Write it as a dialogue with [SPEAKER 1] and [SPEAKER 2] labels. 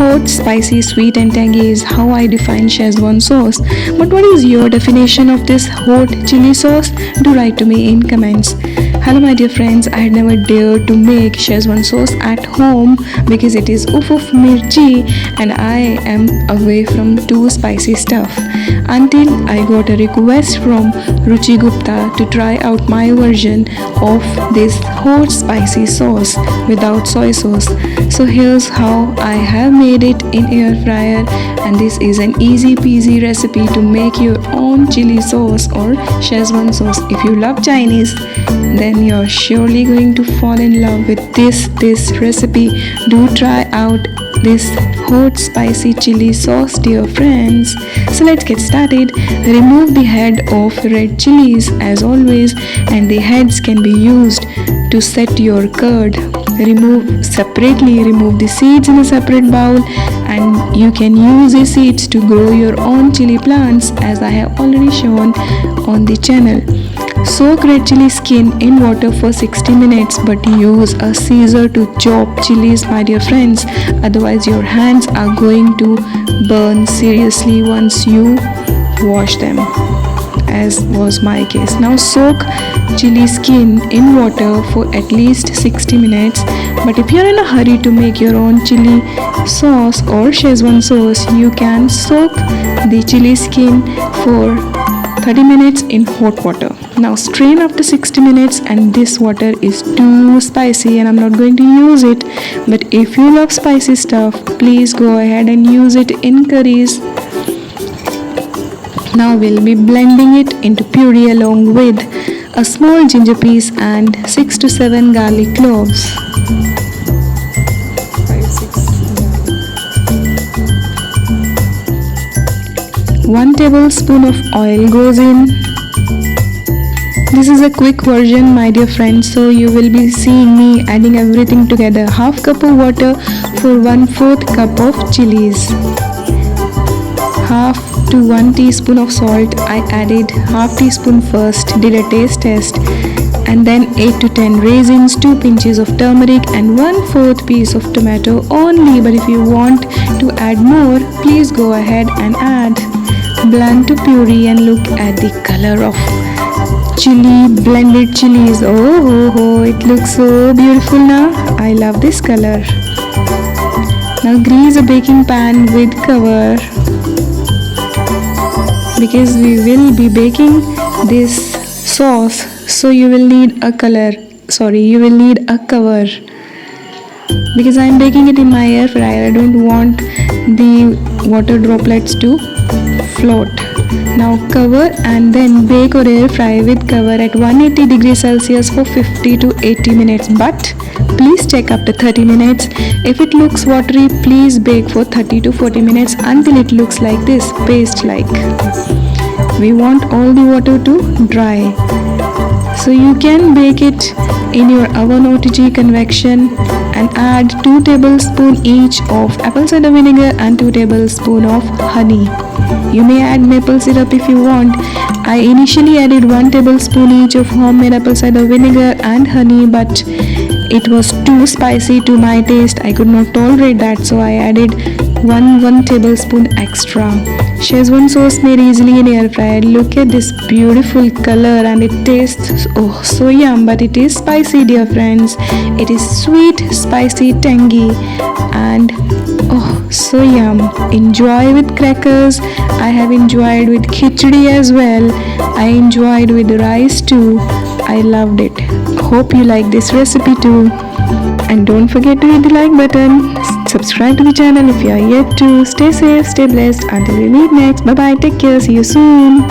[SPEAKER 1] hot, spicy, sweet and tangy is how I define Schezwan sauce. But what is your definition of this hot chili sauce? Do write to me in comments. Hello my dear friends, I had never dared to make Schezwan sauce at home because it is oof mirchi and I am away from too spicy stuff. Until I got a request from Ruchi Gupta to try out my version of this hot spicy sauce without soy sauce. So here's how I have made it in air fryer, and this is an easy peasy recipe to make your own chili sauce or Schezwan sauce. If you love Chinese, then you're surely going to fall in love with this recipe. Do try out this hot spicy chili sauce, dear friends. So let's get started. Remove the head of red chilies as always, and the heads can be used to set your curd. Remove the seeds in a separate bowl, and you can use the seeds to grow your own chili plants as I have already shown on the channel. Soak red chili skin in water for 60 minutes, but use a scissor to chop chilies, my dear friends. Otherwise your hands are going to burn seriously once you wash them, as was my case. Now soak chili skin in water for at least 60 minutes. But if you're in a hurry to make your own chili sauce or Schezwan sauce, you can soak the chili skin for 30 minutes in hot water. Now strain after 60 minutes, and this water is too spicy and I'm not going to use it. But if you love spicy stuff, please go ahead and use it in curries. Now we'll be blending it into puree along with a small ginger piece and 6 to 7 garlic cloves. 1 tablespoon of oil goes in. This is a quick version, my dear friends, so you will be seeing me adding everything together. Half cup of water for 1/4 cup of chilies. Half to 1 teaspoon of salt. I added half teaspoon first, did a taste test, and then 8 to 10 raisins, 2 pinches of turmeric and 1/4 piece of tomato only. But if you want to add more, please go ahead and add. Blend to puree and look at the color of blended chilies. Oh, it looks so beautiful now. I love this color. Now grease a baking pan with cover because we will be baking this sauce, so you will need a cover because I am baking it in my air fryer. I don't want the water droplets to float. Now cover and then bake or air fry with cover at 180 degrees Celsius for 50 to 80 minutes. But please check after 30 minutes. If it looks watery, please bake for 30 to 40 minutes until it looks like this, paste like. We want all the water to dry. So you can bake it in your oven OTG convection and add 2 tablespoons each of apple cider vinegar and 2 tablespoons of honey. You may add maple syrup if you want. I initially added 1 tablespoon each of homemade apple cider vinegar and honey, but it was too spicy to my taste. I could not tolerate that, so I added 1 tablespoon extra. Schezwan sauce made easily in air fryer. Look at this beautiful color, and it tastes so yum, but it is spicy, dear friends. It is sweet, spicy, tangy, and so yum. Enjoy with crackers. I have enjoyed with khichdi as well. I enjoyed with rice too. I loved it. Hope you like this recipe too. And don't forget to hit the like button. Subscribe to the channel if you are yet to. Stay safe, stay blessed. Until we meet next. Bye bye. Take care. See you soon.